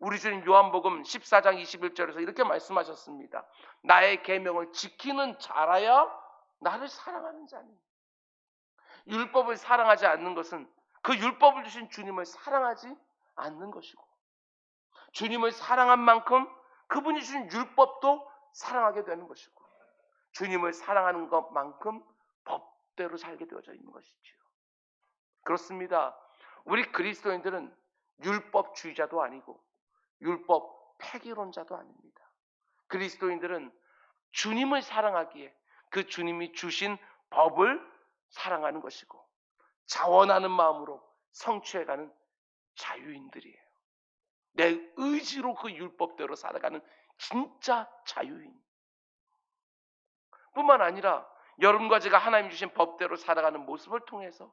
우리 주님 요한복음 14장 21절에서 이렇게 말씀하셨습니다. 나의 계명을 지키는 자라야 나를 사랑하는 자니. 율법을 사랑하지 않는 것은 그 율법을 주신 주님을 사랑하지 않는 것이고, 주님을 사랑한 만큼 그분이 주신 율법도 사랑하게 되는 것이고, 주님을 사랑하는 것만큼 법대로 살게 되어져 있는 것이지요. 그렇습니다. 우리 그리스도인들은 율법주의자도 아니고 율법 폐기론자도 아닙니다. 그리스도인들은 주님을 사랑하기에 그 주님이 주신 법을 사랑하는 것이고 자원하는 마음으로 성취해가는 자유인들이에요. 내 의지로 그 율법대로 살아가는 진짜 자유인. 뿐만 아니라 여러분과 제가 하나님 주신 법대로 살아가는 모습을 통해서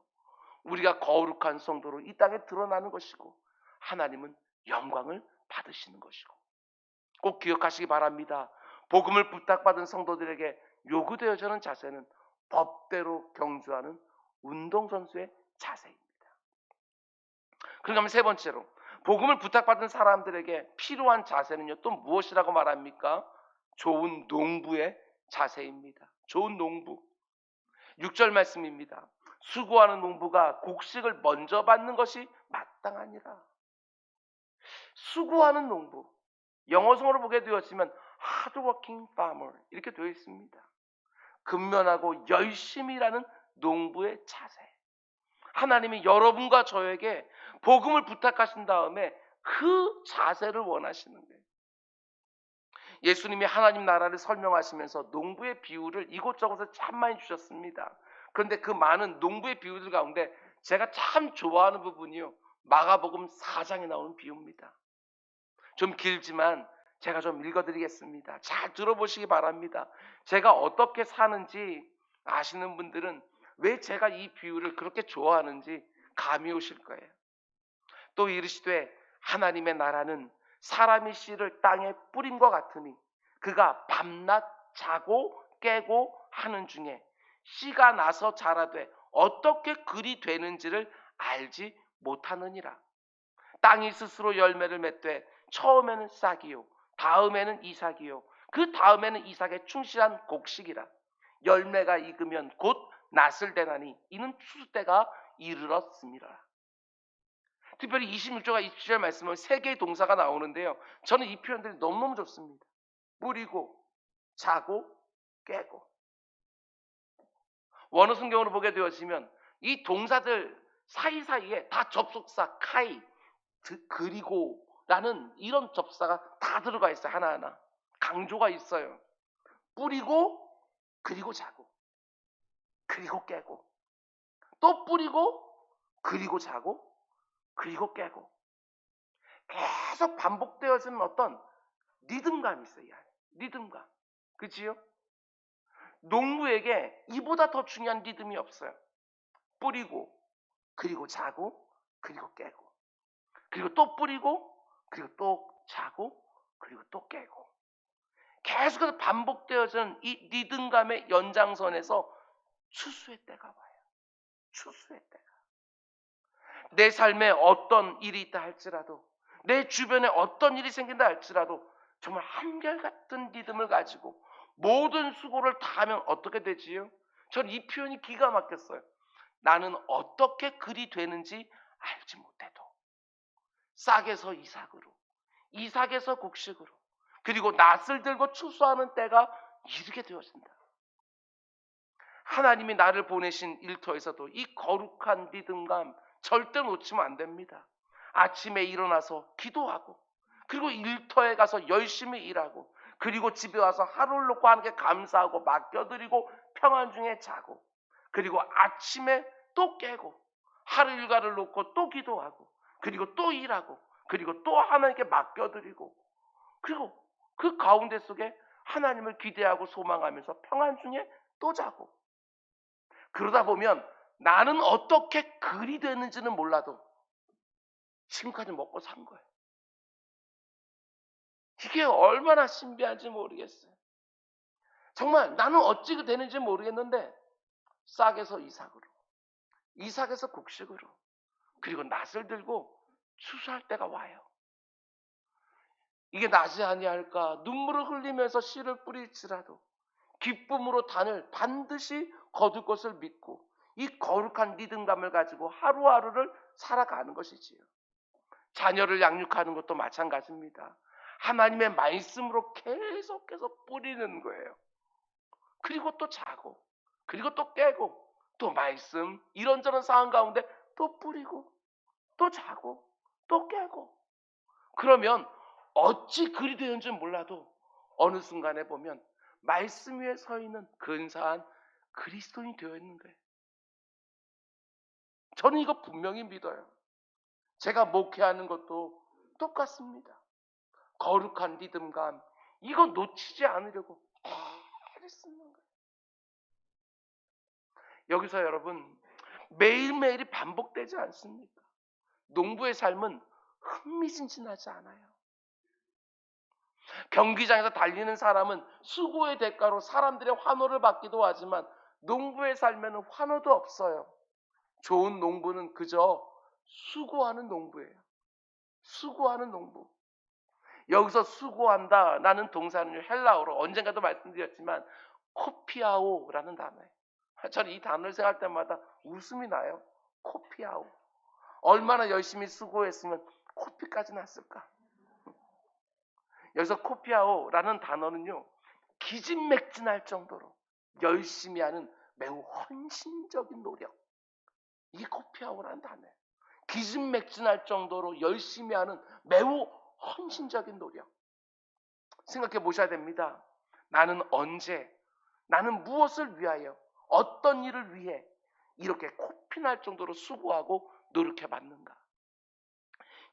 우리가 거룩한 성도로 이 땅에 드러나는 것이고 하나님은 영광을 받으시는 것이고, 꼭 기억하시기 바랍니다. 복음을 부탁받은 성도들에게 요구되어지는 자세는 법대로 경주하는 운동선수의 자세입니다. 그러면 세 번째로 복음을 부탁받은 사람들에게 필요한 자세는요, 또 무엇이라고 말합니까? 좋은 농부의 자세입니다. 좋은 농부. 6절 말씀입니다. 수고하는 농부가 곡식을 먼저 받는 것이 마땅하니라. 수고하는 농부, 영어성으로 보게 되었으면 hardworking farmer 이렇게 되어 있습니다. 근면하고 열심히 일하는 농부의 자세. 하나님이 여러분과 저에게 복음을 부탁하신 다음에 그 자세를 원하시는 거예요. 예수님이 하나님 나라를 설명하시면서 농부의 비유를 이곳저곳에 참 많이 주셨습니다. 그런데 그 많은 농부의 비유들 가운데 제가 참 좋아하는 부분이요, 마가복음 4장에 나오는 비유입니다. 좀 길지만 제가 좀 읽어드리겠습니다. 잘 들어보시기 바랍니다. 제가 어떻게 사는지 아시는 분들은 왜 제가 이 비유를 그렇게 좋아하는지 감이 오실 거예요. 또 이르시되 하나님의 나라는 사람이 씨를 땅에 뿌린 것 같으니 그가 밤낮 자고 깨고 하는 중에 씨가 나서 자라되 어떻게 그리 되는지를 알지 못하느니라. 땅이 스스로 열매를 맺되 처음에는 싹이요 다음에는 이삭이요 그 다음에는 이삭의 충실한 곡식이라. 열매가 익으면 곧 낫을 대나니 이는 추수 때가 이르렀습니다. 특별히 26절과 27절 말씀은 세 개의 동사가 나오는데요, 저는 이 표현들이 너무너무 좋습니다. 뿌리고 자고 깨고. 원어 성경으로 보게 되어지면 이 동사들 사이사이에 다 접속사 카이, 그리고라는 이런 접사가 다 들어가 있어요. 하나하나 강조가 있어요. 뿌리고 그리고 자고 그리고 깨고, 또 뿌리고 그리고 자고 그리고 깨고, 계속 반복되어지는 어떤 리듬감이 있어요. 이 안에 리듬감. 그치요? 농부에게 이보다 더 중요한 리듬이 없어요. 뿌리고 그리고 자고 그리고 깨고, 그리고 또 뿌리고 그리고 또 자고 그리고 또 깨고, 계속해서 반복되어지는 이 리듬감의 연장선에서 추수의 때가 와요. 추수의 때가. 내 삶에 어떤 일이 있다 할지라도, 내 주변에 어떤 일이 생긴다 할지라도 정말 한결같은 믿음을 가지고 모든 수고를 다하면 어떻게 되지요? 전 이 표현이 기가 막혔어요. 나는 어떻게 그리 되는지 알지 못해도 싹에서 이삭으로, 이삭에서 곡식으로, 그리고 낫을 들고 추수하는 때가 이르게 되어진다. 하나님이 나를 보내신 일터에서도 이 거룩한 믿음감 절대 놓치면 안 됩니다. 아침에 일어나서 기도하고, 그리고 일터에 가서 열심히 일하고, 그리고 집에 와서 하루를 놓고 하나님께 감사하고 맡겨드리고 평안 중에 자고, 그리고 아침에 또 깨고 하루 일과를 놓고 또 기도하고, 그리고 또 일하고, 그리고 또 하나님께 맡겨드리고, 그리고 그 가운데 속에 하나님을 기대하고 소망하면서 평안 중에 또 자고, 그러다 보면 나는 어떻게 그리 되는지는 몰라도 지금까지 먹고 산 거예요. 이게 얼마나 신비한지 모르겠어요. 정말 나는 어찌 되는지 모르겠는데 싹에서 이삭으로, 이삭에서 곡식으로, 그리고 낫을 들고 추수할 때가 와요. 이게 낫이 아니할까? 눈물을 흘리면서 씨를 뿌릴지라도 기쁨으로 단을 반드시 거둘 것을 믿고 이 거룩한 믿음감을 가지고 하루하루를 살아가는 것이지요. 자녀를 양육하는 것도 마찬가지입니다. 하나님의 말씀으로 계속해서 뿌리는 거예요. 그리고 또 자고, 그리고 또 깨고, 또 말씀, 이런저런 상황 가운데 또 뿌리고, 또 자고, 또 깨고. 그러면 어찌 그리 되는지 몰라도 어느 순간에 보면 말씀 위에 서 있는 근사한 그리스도인이 되어 있는 거예요. 저는 이거 분명히 믿어요. 제가 목회하는 것도 똑같습니다. 거룩한 믿음감, 이거 놓치지 않으려고 애를 쓰는 거예요. 여기서 여러분, 매일매일이 반복되지 않습니까? 농부의 삶은 흥미진진하지 않아요. 경기장에서 달리는 사람은 수고의 대가로 사람들의 환호를 받기도 하지만 농부의 삶에는 환호도 없어요. 좋은 농부는 그저 수고하는 농부예요. 수고하는 농부. 여기서 수고한다 라는 동사는 헬라어로 언젠가도 말씀드렸지만 코피아오라는 단어예요. 저는 이 단어를 생각할 때마다 웃음이 나요. 코피아오. 얼마나 열심히 수고했으면 코피까지 났을까. 여기서 코피아오라는 단어는요, 기진맥진할 정도로 열심히 하는 매우 헌신적인 노력, 이게 코피아오라는 단어예요. 기진맥진할 정도로 열심히 하는 매우 헌신적인 노력. 생각해 보셔야 됩니다. 나는 언제, 나는 무엇을 위하여, 어떤 일을 위해 이렇게 코피날 정도로 수고하고 노력해 봤는가.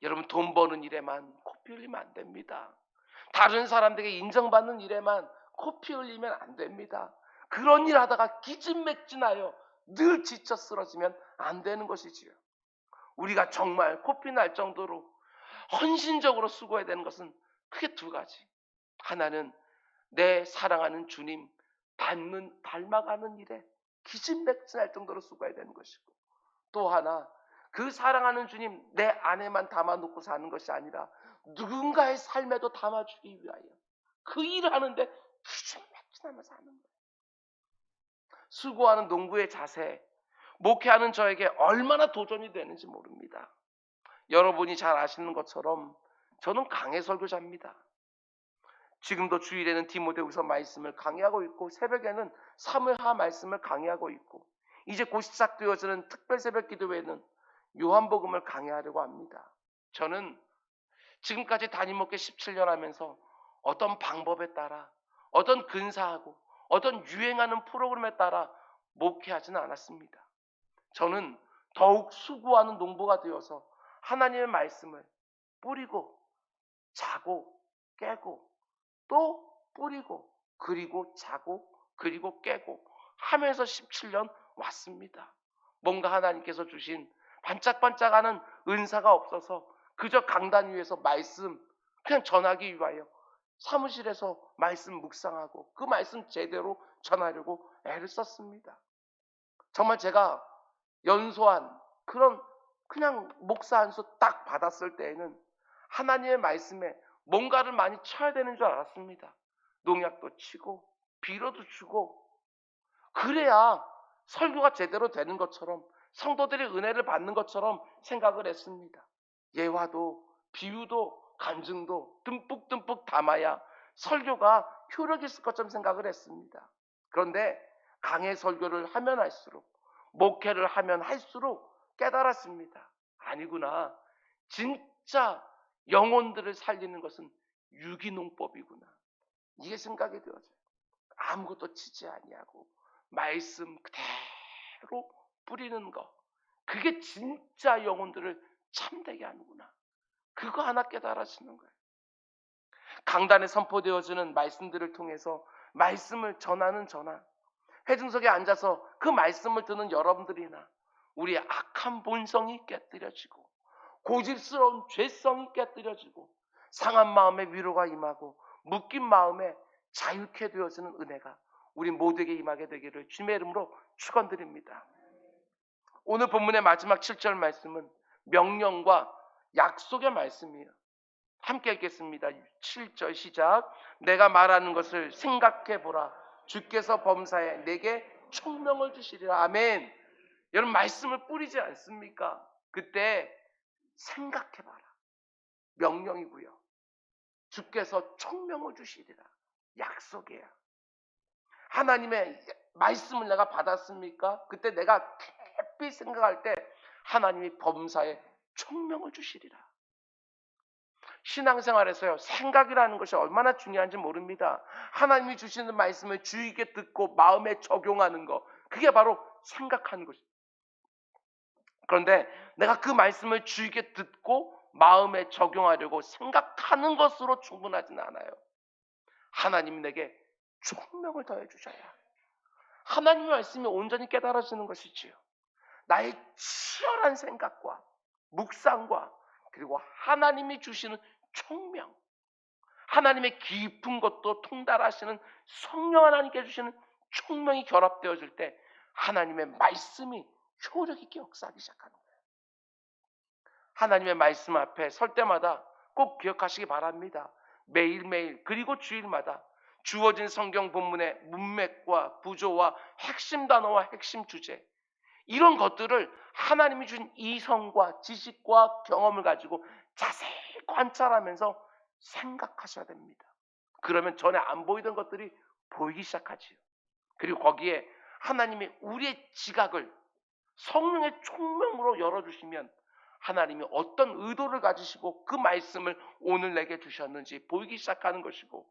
여러분, 돈 버는 일에만 코피 흘리면 안 됩니다. 다른 사람들에게 인정받는 일에만 코피 흘리면 안 됩니다. 그런 일 하다가 기진맥진하여 늘 지쳐 쓰러지면 안 되는 것이지요. 우리가 정말 코피 날 정도로 헌신적으로 수고해야 되는 것은 크게 두 가지. 하나는 내 사랑하는 주님 닮아가는 일에 기진맥진할 정도로 수고해야 되는 것이고, 또 하나, 그 사랑하는 주님 내 안에만 담아놓고 사는 것이 아니라 누군가의 삶에도 담아주기 위하여 그 일을 하는데 기진맥진하면서 하는 거예요. 수고하는 농부의 자세, 목회하는 저에게 얼마나 도전이 되는지 모릅니다. 여러분이 잘 아시는 것처럼 저는 강해 설교자입니다. 지금도 주일에는 디모데후서 말씀을 강의하고 있고, 새벽에는 사무엘하 말씀을 강의하고 있고, 이제 곧 시작되어지는 특별 새벽 기도회는 요한복음을 강의하려고 합니다. 저는 지금까지 담임목회 17년 하면서 어떤 방법에 따라, 어떤 근사하고 어떤 유행하는 프로그램에 따라 목회하지는 않았습니다. 저는 더욱 수고하는 농부가 되어서 하나님의 말씀을 뿌리고 자고 깨고 또 뿌리고 그리고 자고 그리고 깨고 하면서 17년 왔습니다. 뭔가 하나님께서 주신 반짝반짝하는 은사가 없어서 그저 강단 위에서 말씀 그냥 전하기 위하여 사무실에서 말씀 묵상하고 그 말씀 제대로 전하려고 애를 썼습니다. 정말 제가 연소한 그런 그냥 목사 안수 딱 받았을 때에는 하나님의 말씀에 뭔가를 많이 쳐야 되는 줄 알았습니다. 농약도 치고 비료도 주고 그래야 설교가 제대로 되는 것처럼 성도들이 은혜를 받는 것처럼 생각을 했습니다. 예화도 비유도 간증도 듬뿍듬뿍 담아야 설교가 효력 있을 것처럼 생각을 했습니다. 그런데 강해 설교를 하면 할수록 목회를 하면 할수록 깨달았습니다. 아니구나. 진짜 영혼들을 살리는 것은 유기농법이구나. 이게 생각이 되어져요. 아무것도 치지 아니하고 말씀 그대로 뿌리는 거. 그게 진짜 영혼들을 참되게 하는구나. 그거 하나 깨달아지는 거예요. 강단에 선포되어지는 말씀들을 통해서 말씀을 전하는 저나 회중석에 앉아서 그 말씀을 듣는 여러분들이나 우리의 악한 본성이 깨뜨려지고 고집스러운 죄성이 깨뜨려지고 상한 마음에 위로가 임하고 묶인 마음에 자유케 되어지는 은혜가 우리 모두에게 임하게 되기를 주님의 이름으로 축원드립니다. 오늘 본문의 마지막 7절 말씀은 명령과 약속의 말씀이에요. 함께 읽겠습니다. 7절 시작. 내가 말하는 것을 생각해 보라. 주께서 범사에 내게 총명을 주시리라. 아멘. 여러분 말씀을 뿌리지 않습니까? 그때 생각해 봐라. 명령이고요. 주께서 총명을 주시리라. 약속이에요. 하나님의 말씀을 내가 받았습니까? 그때 내가 깊이 생각할 때 하나님이 범사에 총명을 주시리라. 신앙생활에서요, 생각이라는 것이 얼마나 중요한지 모릅니다. 하나님이 주시는 말씀을 주의 깊게 듣고 마음에 적용하는 것, 그게 바로 생각하는 것입니다. 그런데 내가 그 말씀을 주의 깊게 듣고 마음에 적용하려고 생각하는 것으로 충분하지는 않아요. 하나님이 내게 총명을 더해 주셔야 하나님의 말씀이 온전히 깨달아지는 것이지요. 나의 치열한 생각과 묵상과 그리고 하나님이 주시는 총명, 하나님의 깊은 것도 통달하시는 성령 하나님께 주시는 총명이 결합되어질 때 하나님의 말씀이 효력 있게 역사하기 시작하는 거예요. 하나님의 말씀 앞에 설 때마다 꼭 기억하시기 바랍니다. 매일매일 그리고 주일마다 주어진 성경 본문의 문맥과 구조와 핵심 단어와 핵심 주제, 이런 것들을 하나님이 주신 이성과 지식과 경험을 가지고 자세히 관찰하면서 생각하셔야 됩니다. 그러면 전에 안 보이던 것들이 보이기 시작하지요. 그리고 거기에 하나님이 우리의 지각을 성령의 총명으로 열어주시면 하나님이 어떤 의도를 가지시고 그 말씀을 오늘 내게 주셨는지 보이기 시작하는 것이고,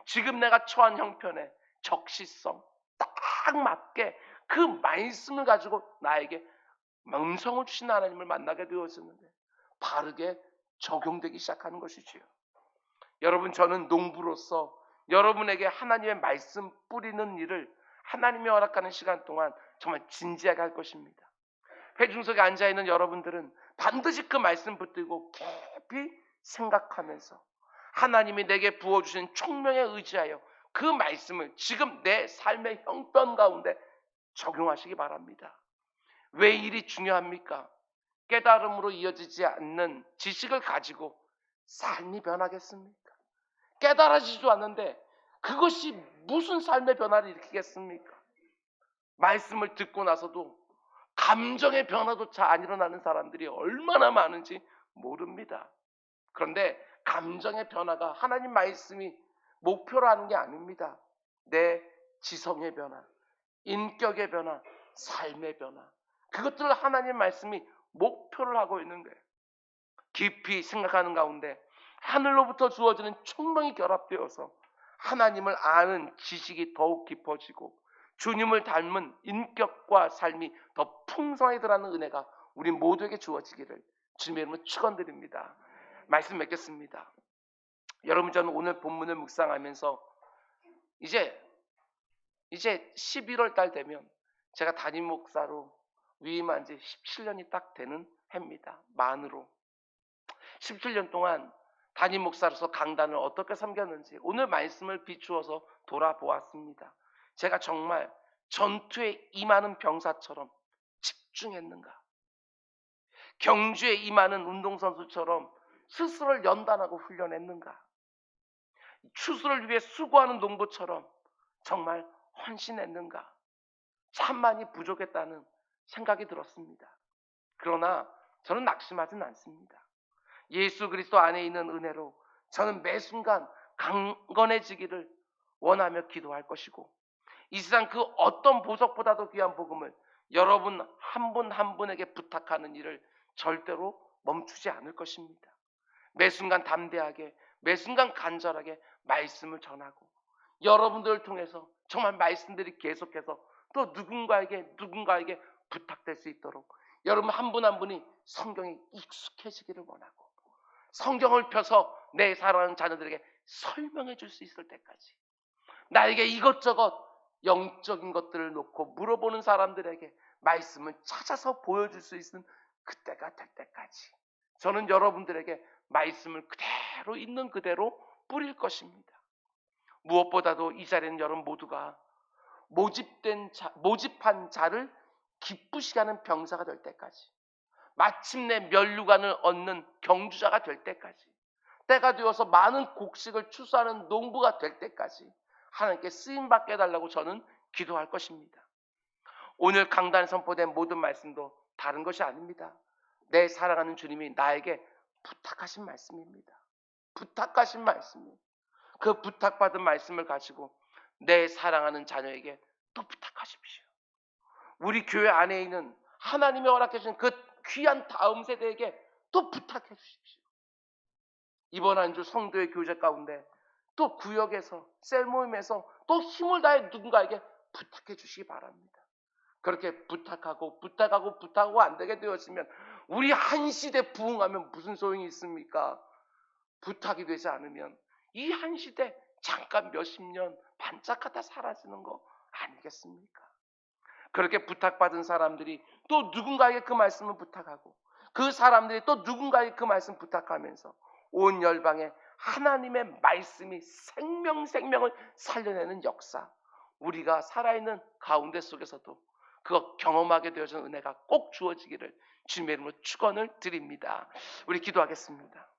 지금 내가 처한 형편에 적시성 딱 맞게 그 말씀을 가지고 나에게 음성을 주신 하나님을 만나게 되었었는데 바르게 적용되기 시작하는 것이지요. 여러분, 저는 농부로서 여러분에게 하나님의 말씀 뿌리는 일을 하나님이 허락하는 시간 동안 정말 진지하게 할 것입니다. 회중석에 앉아있는 여러분들은 반드시 그 말씀 붙들고 깊이 생각하면서 하나님이 내게 부어주신 총명에 의지하여 그 말씀을 지금 내 삶의 형편 가운데 적용하시기 바랍니다. 왜 일이 중요합니까? 깨달음으로 이어지지 않는 지식을 가지고 삶이 변하겠습니까? 깨달아지지도 않는데 그것이 무슨 삶의 변화를 일으키겠습니까? 말씀을 듣고 나서도 감정의 변화조차 안 일어나는 사람들이 얼마나 많은지 모릅니다. 그런데 감정의 변화가 하나님 말씀이 목표로 하는 게 아닙니다. 내 지성의 변화, 인격의 변화, 삶의 변화, 그것들을 하나님 말씀이 목표를 하고 있는 거예요. 깊이 생각하는 가운데 하늘로부터 주어지는 총명이 결합되어서 하나님을 아는 지식이 더욱 깊어지고 주님을 닮은 인격과 삶이 더 풍성하게 드러나는 은혜가 우리 모두에게 주어지기를 주님의 이름으로 축원드립니다. 말씀 맺겠습니다. 여러분, 저는 오늘 본문을 묵상하면서 이제 11월 달 되면 제가 담임 목사로 위임한 지 17년이 딱 되는 해입니다. 만으로 17년 동안 담임 목사로서 강단을 어떻게 섬겼는지 오늘 말씀을 비추어서 돌아보았습니다. 제가 정말 전투에 임하는 병사처럼 집중했는가? 경주에 임하는 운동선수처럼 스스로를 연단하고 훈련했는가? 추수를 위해 수고하는 농부처럼 정말 헌신했는가? 참 많이 부족했다는 생각이 들었습니다. 그러나 저는 낙심하진 않습니다. 예수 그리스도 안에 있는 은혜로 저는 매 순간 강건해지기를 원하며 기도할 것이고, 이 세상 그 어떤 보석보다도 귀한 복음을 여러분 한 분 한 분에게 부탁하는 일을 절대로 멈추지 않을 것입니다. 매 순간 담대하게, 매 순간 간절하게 말씀을 전하고, 여러분들을 통해서 정말 말씀들이 계속해서 또 누군가에게 부탁될 수 있도록 여러분 한 분 한 분이 성경에 익숙해지기를 원하고, 성경을 펴서 내 사랑하는 자녀들에게 설명해 줄 수 있을 때까지, 나에게 이것저것 영적인 것들을 놓고 물어보는 사람들에게 말씀을 찾아서 보여줄 수 있는 그때가 될 때까지 저는 여러분들에게 말씀을 그대로 있는 그대로 뿌릴 것입니다. 무엇보다도 이 자리에는 여러분 모두가 모집한 자를 기쁘시게 하는 병사가 될 때까지, 마침내 면류관을 얻는 경주자가 될 때까지, 때가 되어서 많은 곡식을 추수하는 농부가 될 때까지 하나님께 쓰임받게 해달라고 저는 기도할 것입니다. 오늘 강단에 선포된 모든 말씀도 다른 것이 아닙니다. 내 사랑하는 주님이 나에게 부탁하신 말씀입니다. 부탁하신 말씀이에요. 그 부탁받은 말씀을 가지고 내 사랑하는 자녀에게 또 부탁하십시오. 우리 교회 안에 있는 하나님이 허락해 주신 그 귀한 다음 세대에게 또 부탁해 주십시오. 이번 한 주 성도의 교제 가운데 또 구역에서 셀모임에서 또 힘을 다해 누군가에게 부탁해 주시기 바랍니다. 그렇게 부탁하고 안 되게 되었으면 우리 한 시대 부흥하면 무슨 소용이 있습니까? 부탁이 되지 않으면 이 한 시대 잠깐 몇십 년 반짝하다 사라지는 거 아니겠습니까? 그렇게 부탁받은 사람들이 또 누군가에게 그 말씀을 부탁하고, 그 사람들이 또 누군가에게 그 말씀 부탁하면서 온 열방에 하나님의 말씀이 생명을 살려내는 역사, 우리가 살아있는 가운데 속에서도 그거 경험하게 되어진 은혜가 꼭 주어지기를 주님의 이름으로 축원을 드립니다. 우리 기도하겠습니다.